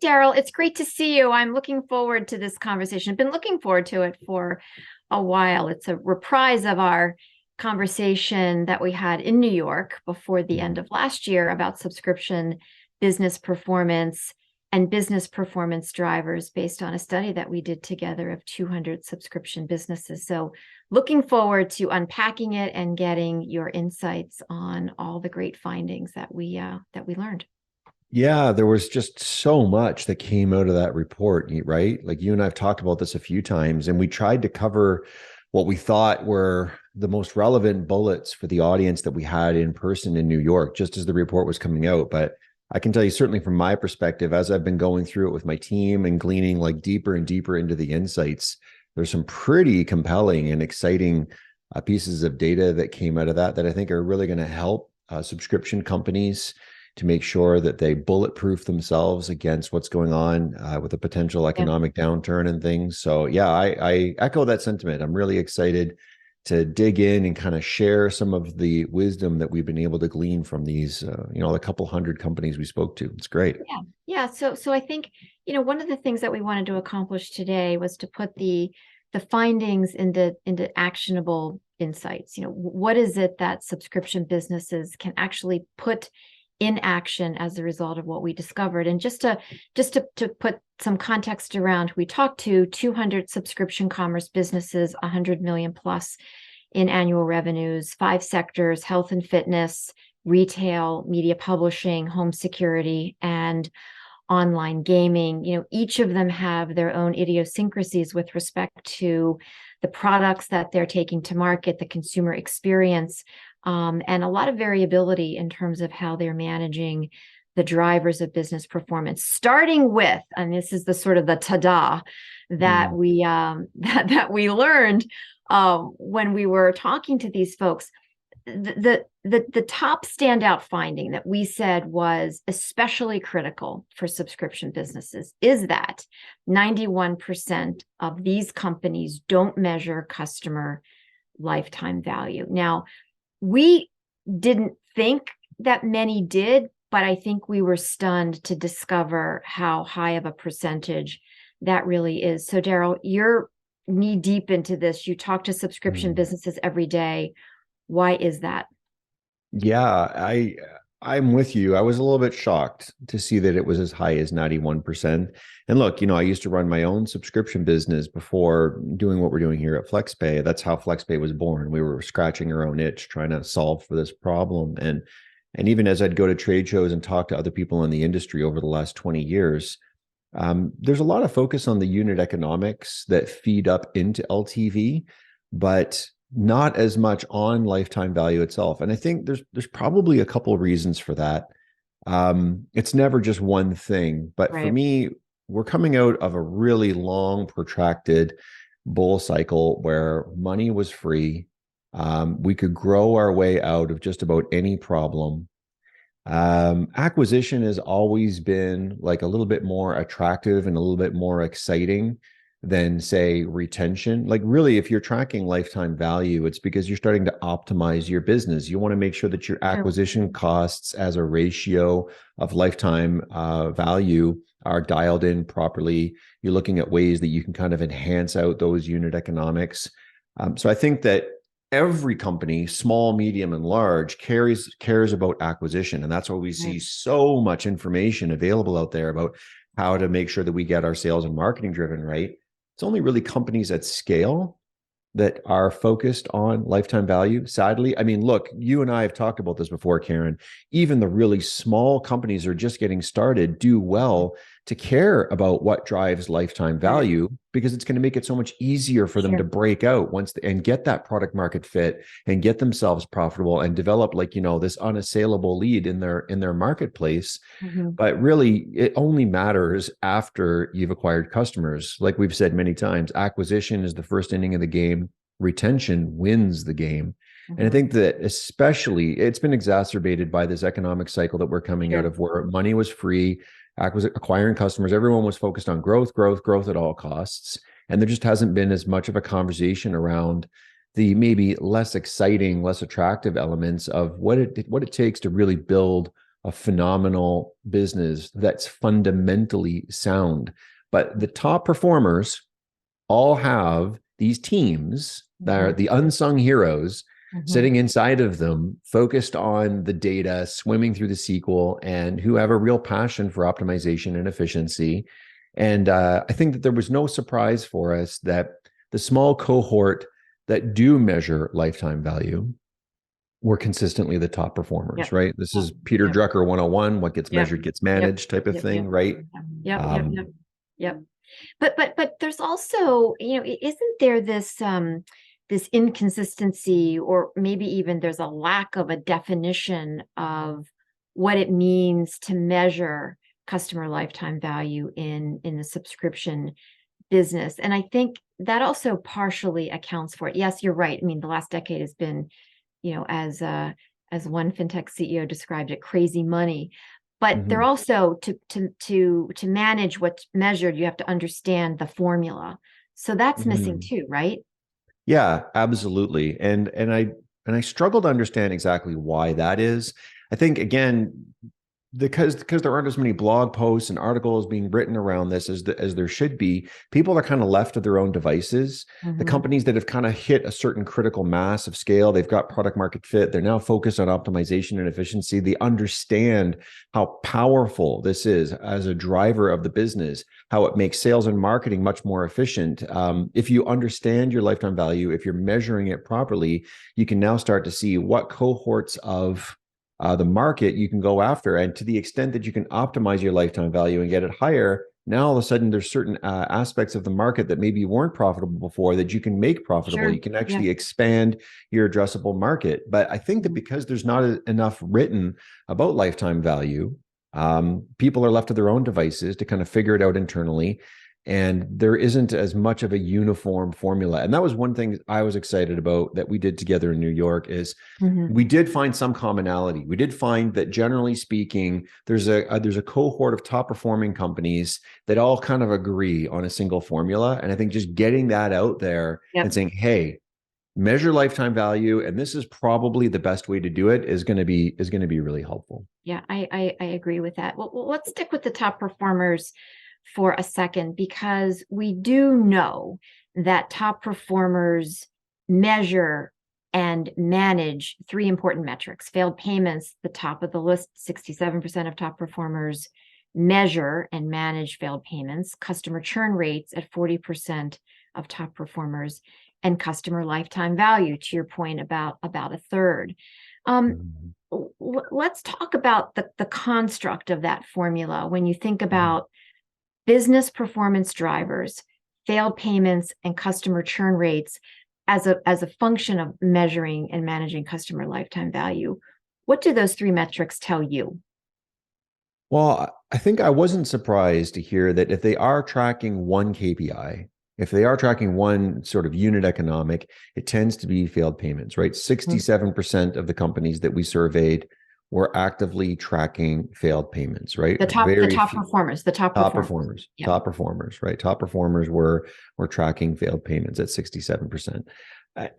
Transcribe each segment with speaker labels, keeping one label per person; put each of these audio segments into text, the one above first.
Speaker 1: Daryl. It's great to see you. I'm looking forward to this conversation. I've been looking forward to it for a while. It's a reprise of our conversation that we had in New York before the end of last year about subscription business performance and business performance drivers based on a study that we did together of 200 subscription businesses. So looking forward to unpacking it and getting your insights on all the great findings that we learned.
Speaker 2: Yeah, there was just so much that came out of that report, right? Like you and I have talked about this a few times, and we tried to cover what we thought were the most relevant bullets for the audience that we had in person in New York, just as the report was coming out. But I can tell you, certainly from my perspective, as I've been going through it with my team and gleaning like deeper and deeper into the insights, there's some pretty compelling and exciting pieces of data that came out of that I think are really going to help subscription companies to make sure that they bulletproof themselves against what's going on with a potential economic downturn and things. So yeah, I echo that sentiment. I'm really excited to dig in and kind of share some of the wisdom that we've been able to glean from these, the couple hundred companies we spoke to. It's great.
Speaker 1: Yeah. So I think, one of the things that we wanted to accomplish today was to put the findings into actionable insights. What is it that subscription businesses can actually put in action as a result of what we discovered? And just to put some context around, we talked to 200 subscription commerce businesses, 100 million plus in annual revenues, 5 sectors: health and fitness, retail, media publishing, home security, and online gaming. Each of them have their own idiosyncrasies with respect to the products that they're taking to market, the consumer experience, and a lot of variability in terms of how they're managing the drivers of business performance. Starting with, and this is the sort of the ta-da that we learned when we were talking to these folks. The top standout finding that we said was especially critical for subscription businesses is that 91% of these companies don't measure customer lifetime value. Now, we didn't think that many did, but I think we were stunned to discover how high of a percentage that really is. So, Daryl, you're knee deep into this. You talk to subscription businesses every day. Why is that?
Speaker 2: Yeah, I'm with you. I was a little bit shocked to see that it was as high as 91%. And look, I used to run my own subscription business before doing what we're doing here at FlexPay. That's how FlexPay was born. We were scratching our own itch, trying to solve for this problem. And even as I'd go to trade shows and talk to other people in the industry over the last 20 years, there's a lot of focus on the unit economics that feed up into LTV, but not as much on lifetime value itself. And I think there's probably a couple of reasons for that. It's never just one thing, but for me, we're coming out of a really long, protracted bull cycle where money was free. We could grow our way out of just about any problem. Acquisition has always been like a little bit more attractive and a little bit more exciting than, say, retention. Like really, if you're tracking lifetime value, it's because you're starting to optimize your business. You want to make sure that your acquisition costs as a ratio of lifetime value are dialed in properly. You're looking at ways that you can kind of enhance out those unit economics. So I think that every company, small, medium, and large, cares about acquisition. And that's why we see so much information available out there about how to make sure that we get our sales and marketing driven right. It's only really companies at scale that are focused on lifetime value. Sadly, I mean, look, you and I have talked about this before, Karen. Even the really small companies are just getting started do well to care about what drives lifetime value, because it's going to make it so much easier for them to break out and get that product market fit and get themselves profitable and develop this unassailable lead in their marketplace. But really, it only matters after you've acquired customers. Like we've said many times, acquisition is the first inning of the game. Retention wins the game. And I think that especially it's been exacerbated by this economic cycle that we're coming out of, where money was free, acquiring customers, everyone was focused on growth at all costs. And there just hasn't been as much of a conversation around the maybe less exciting, less attractive elements of what it takes to really build a phenomenal business that's fundamentally sound. But the top performers all have these teams that are the unsung heroes sitting inside of them, focused on the data, swimming through the SQL, and who have a real passion for optimization and efficiency. And I think that there was no surprise for us that the small cohort that do measure lifetime value were consistently the top performers, right? This is Peter Drucker 101, what gets measured gets managed type of thing, right?
Speaker 1: Yep. But there's also, isn't there this this inconsistency, or maybe even there's a lack of a definition of what it means to measure customer lifetime value in the subscription business. And I think that also partially accounts for it. Yes, you're right. I mean, the last decade has been, as one fintech CEO described it, crazy money. But they're also to manage what's measured, you have to understand the formula. So that's missing too, right?
Speaker 2: Yeah, absolutely. And I struggle to understand exactly why that is. I think again, because there aren't as many blog posts and articles being written around this as there should be, people are kind of left to their own devices. The companies that have kind of hit a certain critical mass of scale, they've got product market fit, they're now focused on optimization and efficiency. They understand how powerful this is as a driver of the business, how it makes sales and marketing much more efficient. If you understand your lifetime value, if you're measuring it properly, you can now start to see what cohorts of the market you can go after. And to the extent that you can optimize your lifetime value and get it higher, now all of a sudden there's certain aspects of the market that maybe weren't profitable before that you can make profitable. You can actually expand your addressable market. But I think that because there's not enough written about lifetime value, people are left to their own devices to kind of figure it out internally. And there isn't as much of a uniform formula. And that was one thing I was excited about that we did together in New York is we did find some commonality. We did find that generally speaking, there's a cohort of top performing companies that all kind of agree on a single formula. And I think just getting that out there and saying, hey, measure lifetime value, and this is probably the best way to do it, is going to be really helpful.
Speaker 1: Yeah, I agree with that. Well, let's stick with the top performers for a second, because we do know that top performers measure and manage three important metrics. Failed payments, the top of the list, 67% of top performers measure and manage failed payments. Customer churn rates at 40% of top performers, and customer lifetime value, to your point, about a third. Let's talk about the construct of that formula when you think about business performance drivers, failed payments, and customer churn rates as a function of measuring and managing customer lifetime value. What do those three metrics tell you?
Speaker 2: Well, I think I wasn't surprised to hear that if they are tracking one KPI, if they are tracking one sort of unit economic, it tends to be failed payments, right? 67% of the companies that we surveyed were actively tracking failed payments, right?
Speaker 1: The top performers,
Speaker 2: top performers, right? Top performers were tracking failed payments at 67%.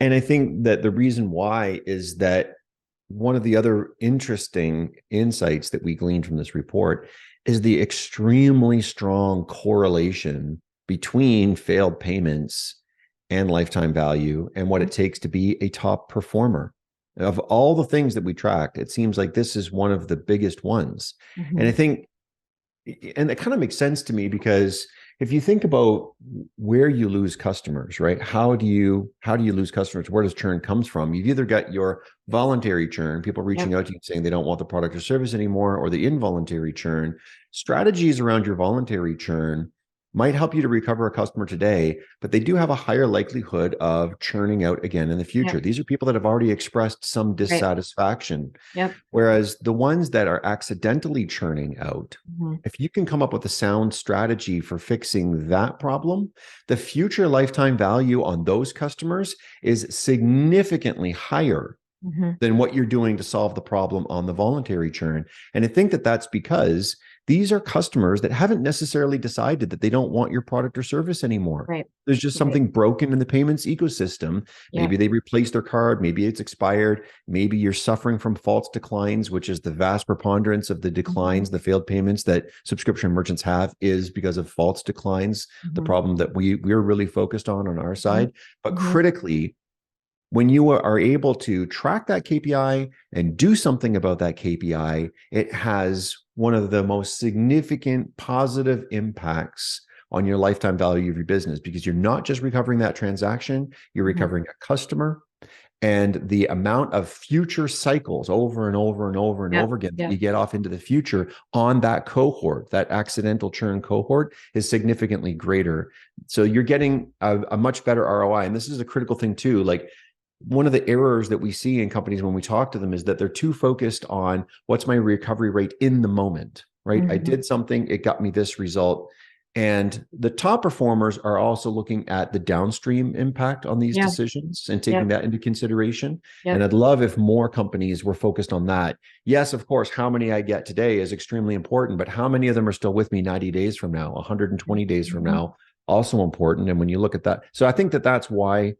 Speaker 2: And I think that the reason why is that one of the other interesting insights that we gleaned from this report is the extremely strong correlation between failed payments and lifetime value and what it takes to be a top performer. Of all the things that we tracked, it seems like this is one of the biggest ones. And I think, and it kind of makes sense to me, because if you think about where you lose customers, right? How do you lose customers? Where does churn comes from? You've either got your voluntary churn, people reaching out to you saying they don't want the product or service anymore, or the involuntary churn. Strategies around your voluntary churn might help you to recover a customer today, but they do have a higher likelihood of churning out again in the future. These are people that have already expressed some dissatisfaction. Whereas the ones that are accidentally churning out, if you can come up with a sound strategy for fixing that problem, the future lifetime value on those customers is significantly higher
Speaker 1: Mhm.
Speaker 2: than what you're doing to solve the problem on the voluntary churn. And I think that that's because these are customers that haven't necessarily decided that they don't want your product or service anymore.
Speaker 1: Right.
Speaker 2: There's just
Speaker 1: Right.
Speaker 2: something broken in the payments ecosystem.
Speaker 1: Yeah.
Speaker 2: Maybe they replaced their card. Maybe it's expired. Maybe you're suffering from false declines, which is the vast preponderance of the declines, the failed payments that subscription merchants have is because of false declines, the
Speaker 1: Mhm.
Speaker 2: problem that we're really focused on our
Speaker 1: Mhm.
Speaker 2: side. But
Speaker 1: Mhm.
Speaker 2: critically, when you are able to track that KPI and do something about that KPI, it has one of the most significant positive impacts on your lifetime value of your business, because you're not just recovering that transaction, you're
Speaker 1: Mhm.
Speaker 2: recovering a customer, and the amount of future cycles over and over and over and
Speaker 1: Yep.
Speaker 2: over again that
Speaker 1: Yep.
Speaker 2: you get off into the future on that cohort, that accidental churn cohort, is significantly greater. So you're getting a much better ROI. And this is a critical thing too. Like, one of the errors that we see in companies when we talk to them is that they're too focused on what's my recovery rate in the moment, right? I
Speaker 1: Mhm.
Speaker 2: did something, it got me this result. And the top performers are also looking at the downstream impact on these
Speaker 1: Yeah.
Speaker 2: decisions and taking
Speaker 1: Yep.
Speaker 2: that into consideration. And
Speaker 1: Yep.
Speaker 2: I'd love if more companies were focused on that. Yes, of course, how many I get today is extremely important, but how many of them are still with me 90 days from now, 120 days from
Speaker 1: Mhm.
Speaker 2: now, also important. And when you look at that, so I think that that's why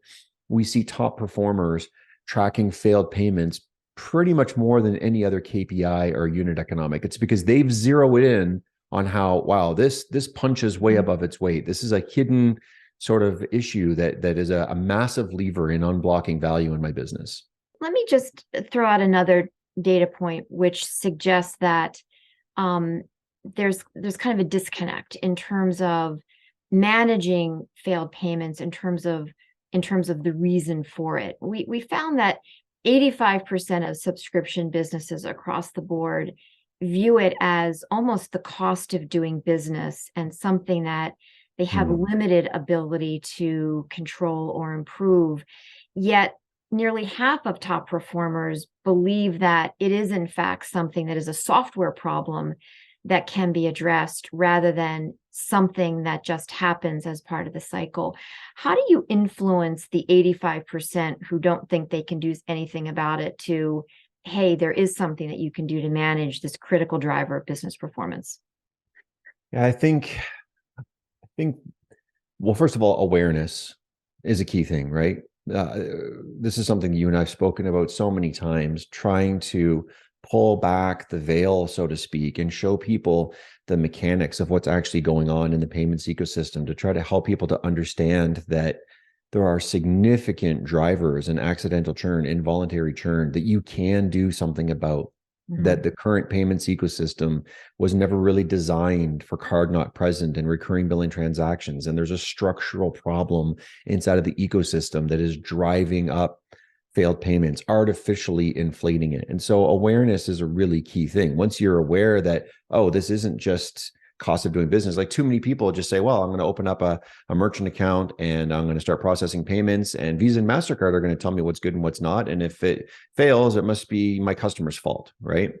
Speaker 2: we see top performers tracking failed payments pretty much more than any other KPI or unit economic. It's because they've zeroed in on how, wow, this punches way
Speaker 1: Mhm.
Speaker 2: above its weight. This is a hidden sort of issue that is a massive lever in unblocking value in my business.
Speaker 1: Let me just throw out another data point, which suggests that um, there's kind of a disconnect in terms of managing failed payments in terms of the reason for it. We found that 85% of subscription businesses across the board view it as almost the cost of doing business and something that they have
Speaker 2: Hmm.
Speaker 1: limited ability to control or improve. Yet nearly half of top performers believe that it is in fact something that is a software problem that can be addressed rather than something that just happens as part of the cycle. How do you influence the 85% who don't think they can do anything about it to, hey, there is something that you can do to manage this critical driver of business performance?
Speaker 2: Yeah, I think, well, first of all, awareness is a key thing, right? Uh, this is something you and I've spoken about so many times, trying to pull back the veil, so to speak, and show people the mechanics of what's actually going on in the payments ecosystem, to try to help people to understand that there are significant drivers in accidental churn, involuntary churn, that you can do something about, that
Speaker 1: Mhm.
Speaker 2: the current payments ecosystem was never really designed for card not present and recurring billing transactions. And there's a structural problem inside of the ecosystem that is driving up failed payments, artificially inflating it. And so awareness is a really key thing. Once you're aware that, oh, this isn't just cost of doing business, like too many people just say, well, I'm going to open up a merchant account and I'm going to start processing payments, and Visa and MasterCard are going to tell me what's good and what's not. And if it fails, it must be my customer's fault, right?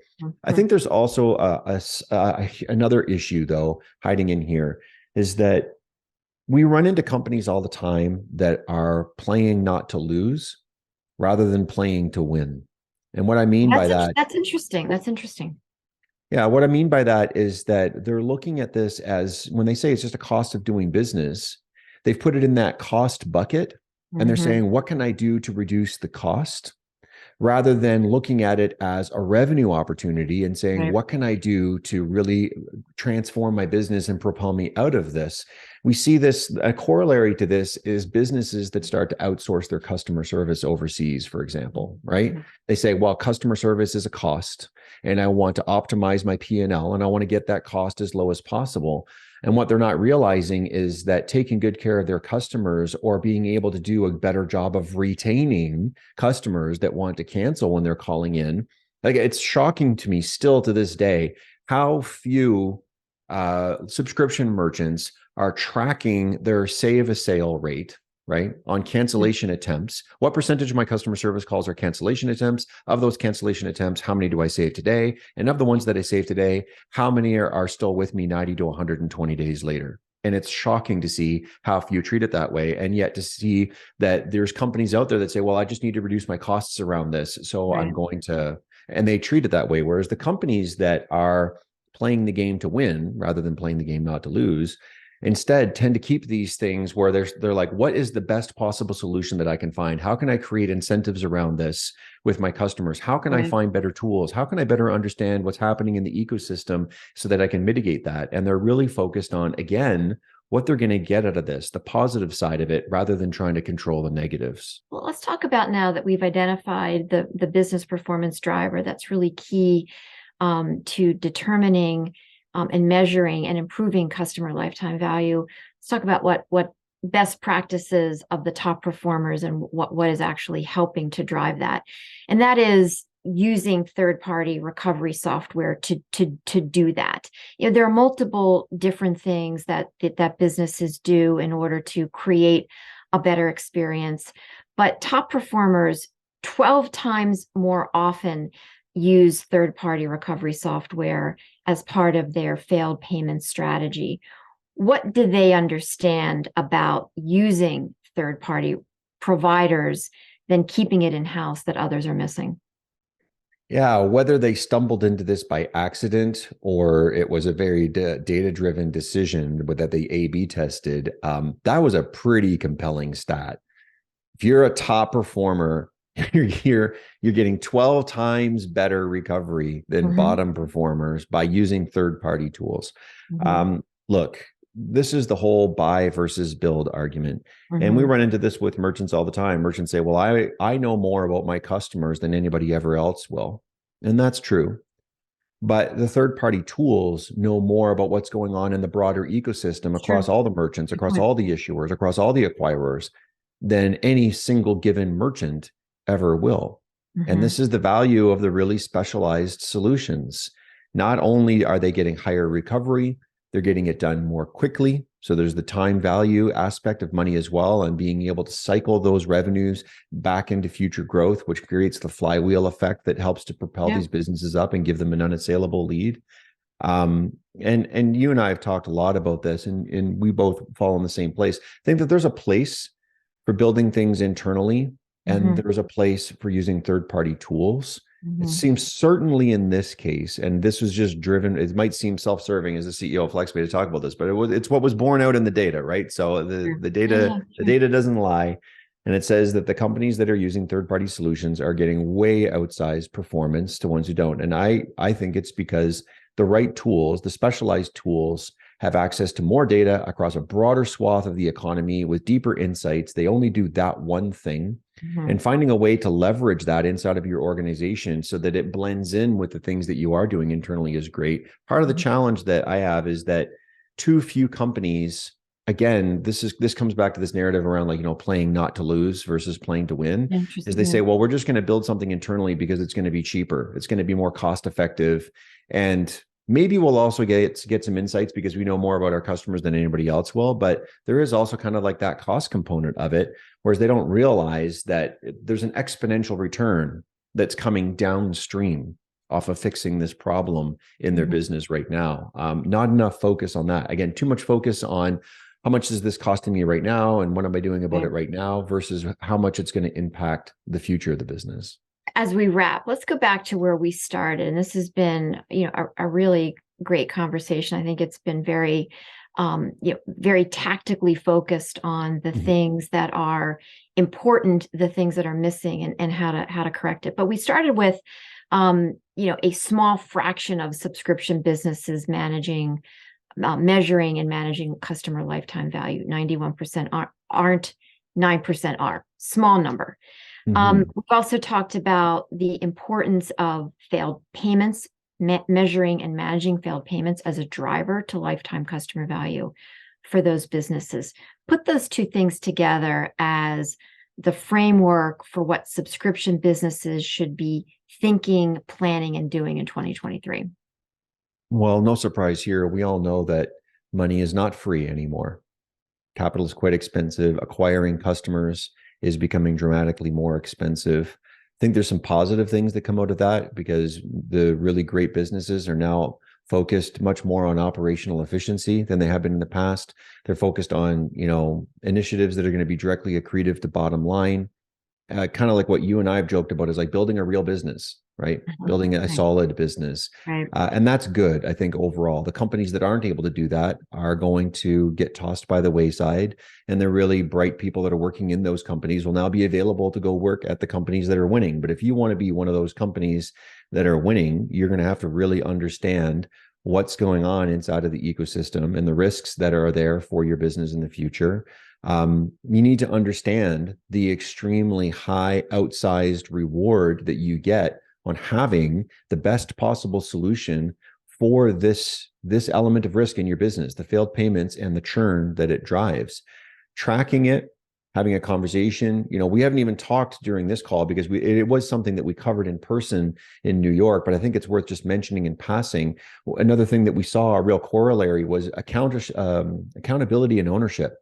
Speaker 2: I
Speaker 1: Mhm.
Speaker 2: think there's also another issue, though, hiding in here, is that we run into companies all the time that are playing not to lose rather than playing to win. And what I mean by that,
Speaker 1: That's interesting. That's interesting.
Speaker 2: yeah, what I mean by that is that they're looking at this as, when they say it's just a cost of doing business, they've put it in that cost bucket, and they're
Speaker 1: Mhm.
Speaker 2: saying, what can I do to reduce the cost? Rather than looking at it as a revenue opportunity and saying,
Speaker 1: Right.
Speaker 2: what can I do to really transform my business and propel me out of this? We see this, a corollary to this is businesses that start to outsource their customer service overseas, for example, right?
Speaker 1: Mhm.
Speaker 2: They say, well, customer service is a cost and I want to optimize my P&L and I want to get that cost as low as possible. And what they're not realizing is that taking good care of their customers, or being able to do a better job of retaining customers that want to cancel when they're calling in, like, it's shocking to me still to this day how few subscription merchants are tracking their save a sale rate, right, on cancellation attempts. What percentage of my customer service calls are cancellation attempts? Of those cancellation attempts, how many do I save today? And of the ones that I save today, how many are still with me 90 to 120 days later? And it's shocking to see how few treat it that way. And yet to see that there's companies out there that say, well, I just need to reduce my costs around this. So I'm
Speaker 1: Right.
Speaker 2: going to, and they treat it that way. Whereas the companies that are playing the game to win rather than playing the game not to lose, instead tend to keep these things where they're like, what is the best possible solution that I can find? How can I create incentives around this with my customers? How can I
Speaker 1: Right.
Speaker 2: find better tools? How can I better understand what's happening in the ecosystem so that I can mitigate that? And they're really focused on, again, what they're going to get out of this, the positive side of it, rather than trying to control the negatives.
Speaker 1: Well, let's talk about now that we've identified the business performance driver that's really key to determining and measuring and improving customer lifetime value. Let's talk about what best practices of the top performers and what is actually helping to drive that. And that is using third-party recovery software to do that. You know, there are multiple different things that businesses do in order to create a better experience, but top performers 12 times more often use third-party recovery software as part of their failed payment strategy. What do they understand about using third-party providers than keeping it in-house that others are missing?
Speaker 2: Yeah, whether they stumbled into this by accident or it was a very data-driven decision that they A/B tested, that was a pretty compelling stat. If you're a top performer, you're getting 12 times better recovery than
Speaker 1: Mm-hmm.
Speaker 2: bottom performers by using third-party tools.
Speaker 1: Mm-hmm.
Speaker 2: Look, this is the whole buy versus build argument. And we
Speaker 1: Mm-hmm.
Speaker 2: run into this with merchants all the time. Merchants say, well, I know more about my customers than anybody ever else will. And that's true. But the third party tools know more about what's going on in the broader ecosystem
Speaker 1: It's true.
Speaker 2: across all the merchants,
Speaker 1: Good
Speaker 2: across
Speaker 1: point.
Speaker 2: all the issuers, across all the acquirers than any single given merchant ever will. And
Speaker 1: Mm-hmm.
Speaker 2: this is the value of the really specialized solutions. Not only are they getting higher recovery, they're getting it done more quickly. So there's the time value aspect of money as well, and being able to cycle those revenues back into future growth, which creates the flywheel effect that helps to propel
Speaker 1: Yeah.
Speaker 2: these businesses up and give them an unassailable lead. And you and I have talked a lot about this, and we both fall in the same place. I think that there's a place for building things internally, and
Speaker 1: Mm-hmm.
Speaker 2: there's a place for using third-party tools. It
Speaker 1: Mm-hmm.
Speaker 2: seems certainly in this case, and this was just driven, it might seem self-serving as the CEO of FlexPay to talk about this, but it's what was borne out in the data, right? So
Speaker 1: Sure.
Speaker 2: the
Speaker 1: Yeah,
Speaker 2: data,
Speaker 1: yeah,
Speaker 2: the
Speaker 1: sure.
Speaker 2: data doesn't lie. And it says that the companies that are using third-party solutions are getting way outsized performance to ones who don't. And I think it's because the right tools, the specialized tools, have access to more data across a broader swath of the economy with deeper insights. They only do that one thing.
Speaker 1: Mm-hmm.
Speaker 2: And finding a way to leverage that inside of your organization so that it blends in with the things that you are doing internally is great. Part of the challenge that I have is that too few companies, again, this comes back to this narrative around, like, playing not to lose versus playing to win, is
Speaker 1: Interesting.
Speaker 2: they
Speaker 1: Yeah.
Speaker 2: say, well, we're just going to build something internally because it's going to be cheaper, it's going to be more cost effective, and maybe we'll also get some insights because we know more about our customers than anybody else will. But there is also kind of like that cost component of it, whereas they don't realize that there's an exponential return that's coming downstream off of fixing this problem in their
Speaker 1: Mm-hmm.
Speaker 2: business right now. Not enough focus on that. Again, too much focus on how much is this costing me right now and what am I doing about
Speaker 1: Right.
Speaker 2: it right now versus how much it's going to impact the future of the business.
Speaker 1: As we wrap, let's go back to where we started. And this has been, a really great conversation. I think it's been very, very tactically focused on the
Speaker 2: Mhm.
Speaker 1: things that are important, the things that are missing, and how to correct it. But we started with, a small fraction of subscription businesses measuring and managing customer lifetime value. 91% aren't, 9% are. Small number.
Speaker 2: Mhm.
Speaker 1: We've also talked about the importance of failed payments, measuring and managing failed payments as a driver to lifetime customer value for those businesses. Put those two things together as the framework for what subscription businesses should be thinking, planning, and doing in 2023.
Speaker 2: Well, no surprise here. We all know that money is not free anymore. Capital is quite expensive. Acquiring customers is becoming dramatically more expensive. I think there's some positive things that come out of that because the really great businesses are now focused much more on operational efficiency than they have been in the past. They're focused on, initiatives that are going to be directly accretive to bottom line. Kind of like what you and I have joked about is like building a real business, right?
Speaker 1: Mhm.
Speaker 2: Building a
Speaker 1: Right,
Speaker 2: solid business.
Speaker 1: right.
Speaker 2: And that's good, I think, overall. The companies that aren't able to do that are going to get tossed by the wayside. And the really bright people that are working in those companies will now be available to go work at the companies that are winning. But if you want to be one of those companies that are winning, you're going to have to really understand what's going on inside of the ecosystem and the risks that are there for your business in the future. You need to understand the extremely high outsized reward that you get on having the best possible solution for this element of risk in your business, the failed payments and the churn that it drives. Tracking it, having a conversation. We haven't even talked during this call because it was something that we covered in person in New York, but I think it's worth just mentioning in passing. Another thing that we saw, a real corollary, was accountability and ownership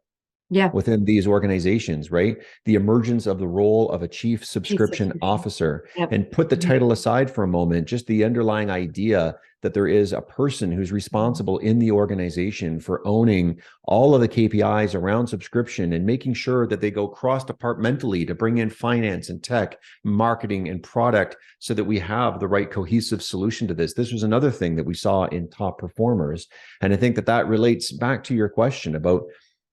Speaker 1: Yeah.
Speaker 2: within these organizations, right? The emergence of the role of a chief
Speaker 1: Chief
Speaker 2: subscription
Speaker 1: subscription.
Speaker 2: officer.
Speaker 1: Yep.
Speaker 2: And put the
Speaker 1: Mhm.
Speaker 2: title aside for a moment, just the underlying idea that there is a person who's responsible in the organization for owning all of the KPIs around subscription and making sure that they go cross-departmentally to bring in finance and tech, marketing and product so that we have the right cohesive solution to this. This was another thing that we saw in top performers. And I think that that relates back to your question about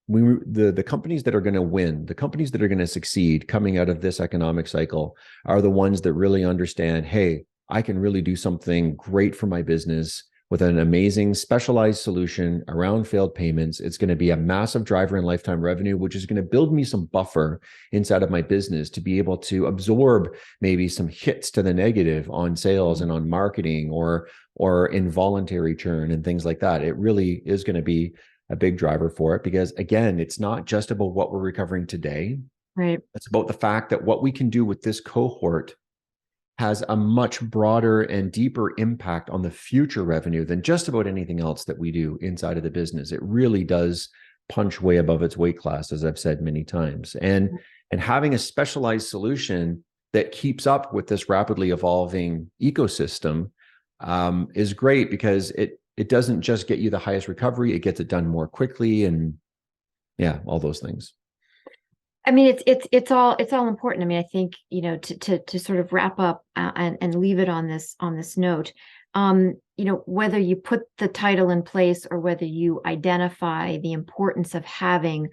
Speaker 2: the companies that are going to win, the companies that are going to succeed coming out of this economic cycle are the ones that really understand, hey, I can really do something great for my business with an amazing specialized solution around failed payments. It's going to be a massive driver in lifetime revenue, which is going to build me some buffer inside of my business to be able to absorb maybe some hits to the negative on sales and on marketing or involuntary churn and things like that. It really is going to be a big driver for it because, again, it's not just about what we're recovering today.
Speaker 1: Right.
Speaker 2: It's about the fact that what we can do with this cohort has a much broader and deeper impact on the future revenue than just about anything else that we do inside of the business. It really does punch way above its weight class, as I've said many times. And having a specialized solution that keeps up with this rapidly evolving ecosystem is great because it doesn't just get you the highest recovery, it gets it done more quickly, and all those things.
Speaker 1: I mean, it's all important. I mean, I think, to sort of wrap up and leave it on this note, whether you put the title in place or whether you identify the importance of having,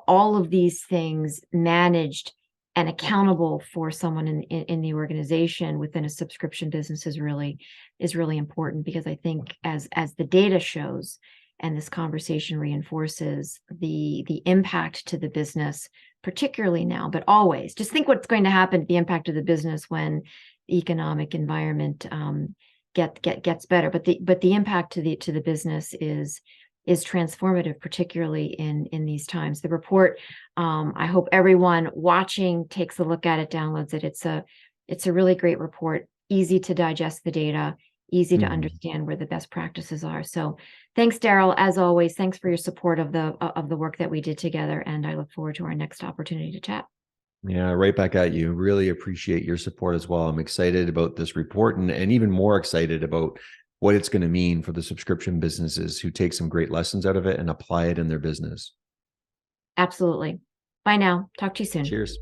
Speaker 1: all of these things managed and accountable for someone in the organization within a subscription business is really important, because I think as the data shows, and this conversation reinforces, the impact to the business, particularly now, but always. Just think what's going to happen to the impact of the business when the economic environment gets better. But the impact to the business is transformative, particularly in these times. The report, I hope everyone watching takes a look at it, downloads it. It's a really great report, easy to digest the data, easy to understand where the best practices are. So thanks, Daryl. As always, thanks for your support of the work that we did together. And I look forward to our next opportunity to chat.
Speaker 2: Yeah, right back at you. Really appreciate your support as well. I'm excited about this report and even more excited about what it's going to mean for the subscription businesses who take some great lessons out of it and apply it in their business.
Speaker 1: Absolutely. Bye now. Talk to you soon.
Speaker 2: Cheers.